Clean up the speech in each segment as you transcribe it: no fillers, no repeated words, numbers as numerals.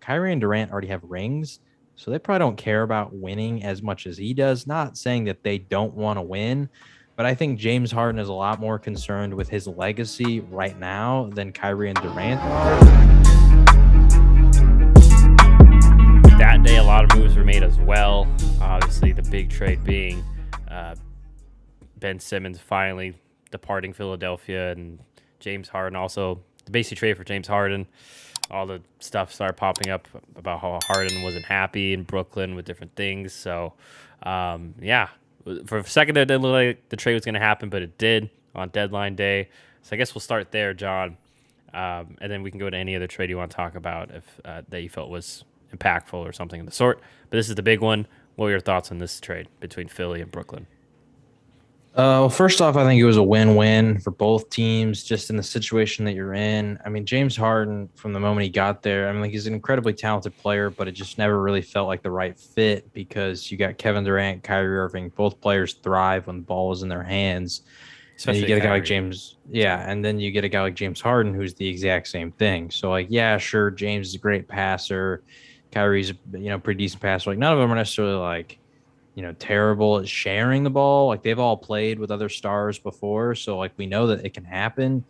Kyrie and Durant already have rings, so they probably don't care about winning as much as he does. Not saying that they don't want to win, but I think James Harden is a lot more concerned with his legacy right now than Kyrie and Durant are. That day, a lot of moves were made as well. Obviously, the big trade being Ben Simmons finally departing Philadelphia, and James Harden also the basic trade for James Harden. All the stuff started popping up about how Harden wasn't happy in Brooklyn with different things. So, yeah, for a second it didn't look like the trade was going to happen, but it did on deadline day. So I guess we'll start there, John, and then we can go to any other trade you want to talk about if that you felt was impactful or something of the sort. But this is the big one. What were your thoughts on this trade between Philly and Brooklyn? Well, first off, I think it was a win-win for both teams, just in the situation that you're in. I mean, James Harden, from the moment he got there, I mean, like, he's an incredibly talented player, but it just never really felt like the right fit because you got Kevin Durant, Kyrie Irving, both players thrive when the ball is in their hands. And you Especially get a guy like Kyrie. James, yeah, and then you get a guy like James Harden, who's the exact same thing. So, like, yeah, sure, James is a great passer. Kyrie's, pretty decent passer. Like, none of them are necessarily like terrible at sharing the ball. Like they've all played with other stars before. So like we know that it can happen.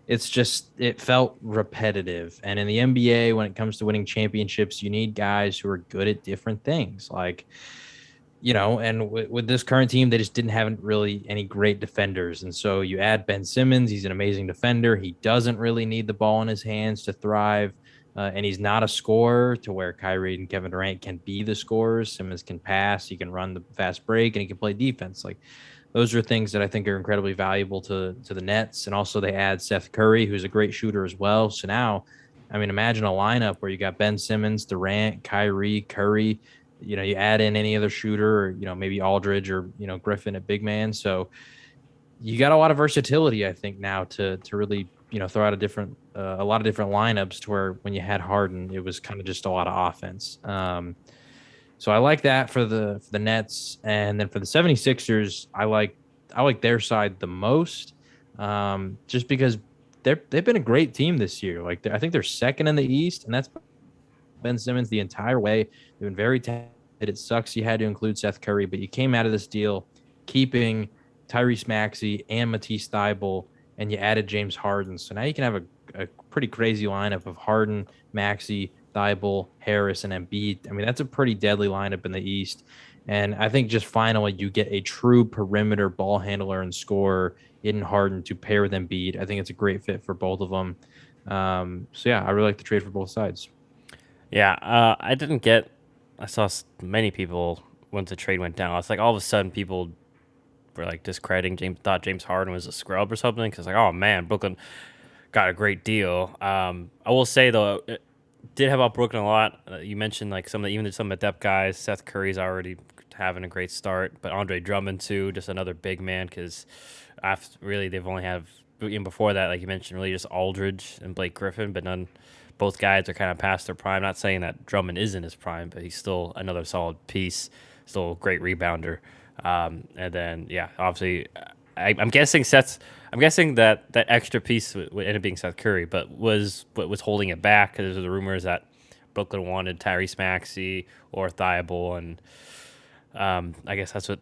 It's just, it felt repetitive. And in the NBA, when it comes to winning championships, you need guys who are good at different things. Like, and with this current team, they just didn't have really any great defenders. And so you add Ben Simmons. He's an amazing defender. He doesn't really need the ball in his hands to thrive. And he's not a scorer to where Kyrie and Kevin Durant can be the scorers. Simmons can pass, he can run the fast break, and he can play defense. Like those are things that I think are incredibly valuable to the Nets. And also they add Seth Curry, who's a great shooter as well. So now, I mean, imagine a lineup where you got Ben Simmons, Durant, Kyrie, Curry. You add in any other shooter, or maybe Aldridge or Griffin at big man. So you got a lot of versatility, I think, now to really throw out a lot of different lineups to where when you had Harden, it was kind of just a lot of offense. So I like that for the Nets, and then for the 76ers, I like their side the most, just because they've been a great team this year. Like I think they're second in the East, and that's Ben Simmons the entire way. They've been very talented. It sucks you had to include Seth Curry, but you came out of this deal keeping Tyrese Maxey and Matisse Thybulle, and you added James Harden. So now you can have a pretty crazy lineup of Harden, Maxey, Thybulle, Harris, and Embiid. I mean, that's a pretty deadly lineup in the East. And I think just finally you get a true perimeter ball handler and scorer in Harden to pair with Embiid. I think it's a great fit for both of them. So yeah, I really like the trade for both sides. Yeah, I didn't get. I saw many people once the trade went down. It's like all of a sudden people were like discrediting James. Thought James Harden was a scrub or something. Because like, oh man, Brooklyn got a great deal. I will say though, it did help out Brooklyn a lot. You mentioned like some of the depth guys. Seth Curry's already having a great start, but Andre Drummond too, just another big man. Because after really they've only have even before that, like you mentioned, really just Aldridge and Blake Griffin, but none. Both guys are kind of past their prime. Not saying that Drummond isn't his prime, but he's still another solid piece, still a great rebounder. And then, yeah, obviously, I'm guessing I'm guessing that extra piece would end up being Seth Curry, but what was holding it back because there's the rumors that Brooklyn wanted Tyrese Maxey or Thibault, and I guess that's what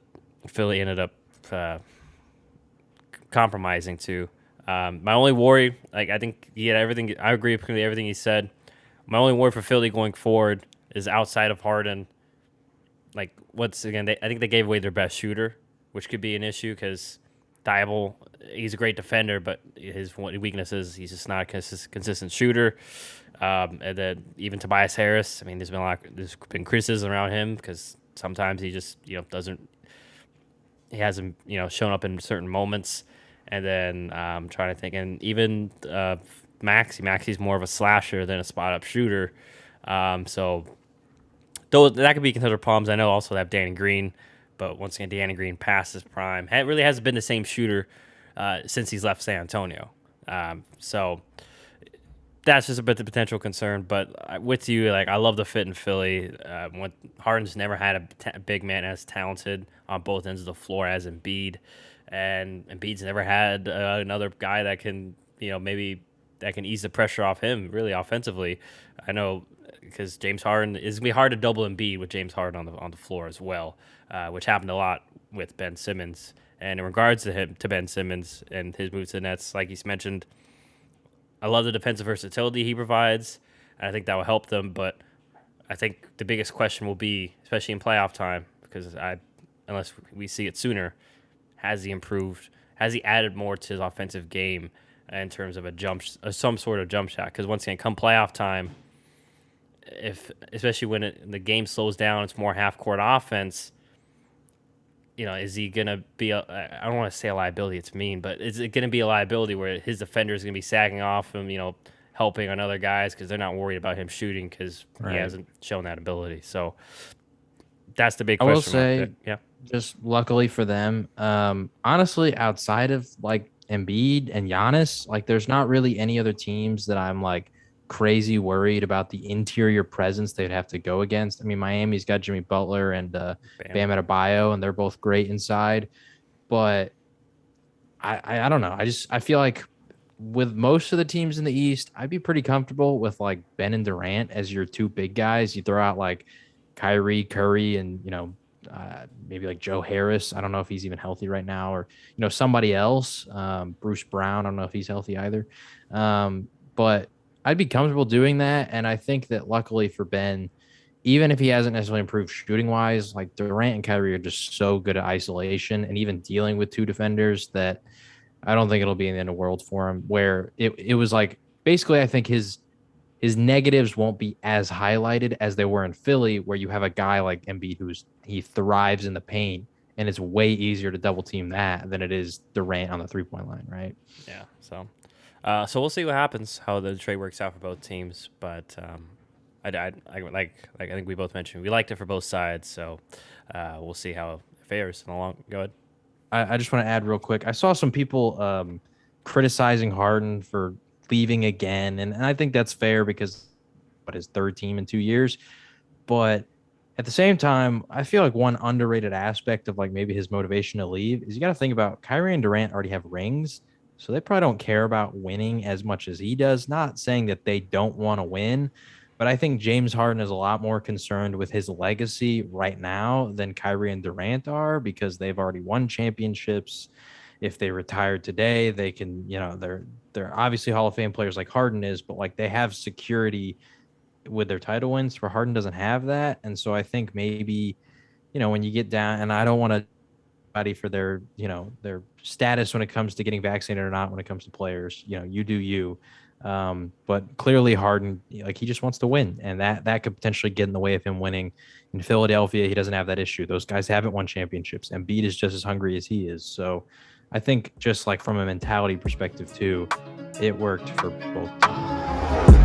Philly ended up compromising to. My only worry, like I think he had everything. I agree with everything he said. My only worry for Philly going forward is outside of Harden. Like once again, I think they gave away their best shooter, which could be an issue because Thibault, he's a great defender, but his weakness is he's just not a consistent shooter. And then even Tobias Harris, I mean, there's been criticism around him because sometimes he just doesn't he hasn't shown up in certain moments. And then I'm trying to think, and even Maxey's more of a slasher than a spot up shooter. So though that could be considered problems. I know also that Danny Green, but once again, Danny Green past his prime. It really hasn't been the same shooter since he's left San Antonio. So that's just a bit the potential concern. But with you, like I love the fit in Philly. Harden's never had a big man as talented on both ends of the floor as Embiid, and Embiid's never had another guy that can maybe that can ease the pressure off him really offensively. I know because James Harden is gonna be hard to double Embiid with James Harden on the floor as well, which happened a lot with Ben Simmons. And in regards to Ben Simmons and his move to the Nets, like he's mentioned, I love the defensive versatility he provides, and I think that will help them. But I think the biggest question will be, especially in playoff time, because unless we see it sooner, has he improved? Has he added more to his offensive game in terms of some sort of jump shot? Because once again, come playoff time, especially when the game slows down, it's more half court offense. Is he gonna be I don't want to say a liability? It's mean, but is it gonna be a liability where his defender is gonna be sagging off him? Helping on other guys because they're not worried about him shooting because he hasn't shown that ability. So that's the big question. I will say, yeah. Just luckily for them, honestly, outside of like Embiid and Giannis, like there's not really any other teams that I'm like crazy worried about the interior presence they'd have to go against. I mean, Miami's got Jimmy Butler and Bam Adebayo, and they're both great inside. But I don't know. I feel like with most of the teams in the East, I'd be pretty comfortable with like Ben and Durant as your two big guys. You throw out like Kyrie, Curry, and maybe like Joe Harris. I don't know if he's even healthy right now, or somebody else. Bruce Brown. I don't know if he's healthy either. But I'd be comfortable doing that, and I think that luckily for Ben, even if he hasn't necessarily improved shooting wise, like Durant and Kyrie are just so good at isolation and even dealing with two defenders that I don't think it'll be in the end of the world for him. Where it was like basically, I think his negatives won't be as highlighted as they were in Philly, where you have a guy like Embiid he thrives in the paint, and it's way easier to double team that than it is Durant on the 3-point line, right? Yeah. So we'll see what happens, how the trade works out for both teams. But I think we both mentioned we liked it for both sides. So we'll see how it fares in the long. Go ahead. I just want to add real quick. I saw some people criticizing Harden for leaving again, and I think that's fair because his third team in 2 years. But at the same time, I feel like one underrated aspect of like maybe his motivation to leave is you got to think about Kyrie and Durant already have rings, so they probably don't care about winning as much as he does. Not saying that they don't want to win, but I think James Harden is a lot more concerned with his legacy right now than Kyrie and Durant are because they've already won championships. If they retired today, they can, they're obviously Hall of Fame players like Harden is, but like they have security with their title wins where Harden doesn't have that. And so I think maybe, when you get down, and I don't want to for their status when it comes to getting vaccinated or not when it comes to players, you do you. But clearly Harden, like he just wants to win, and that could potentially get in the way of him winning. In Philadelphia, he doesn't have that issue. Those guys haven't won championships. Embiid is just as hungry as he is. So I think just like from a mentality perspective too, it worked for both teams.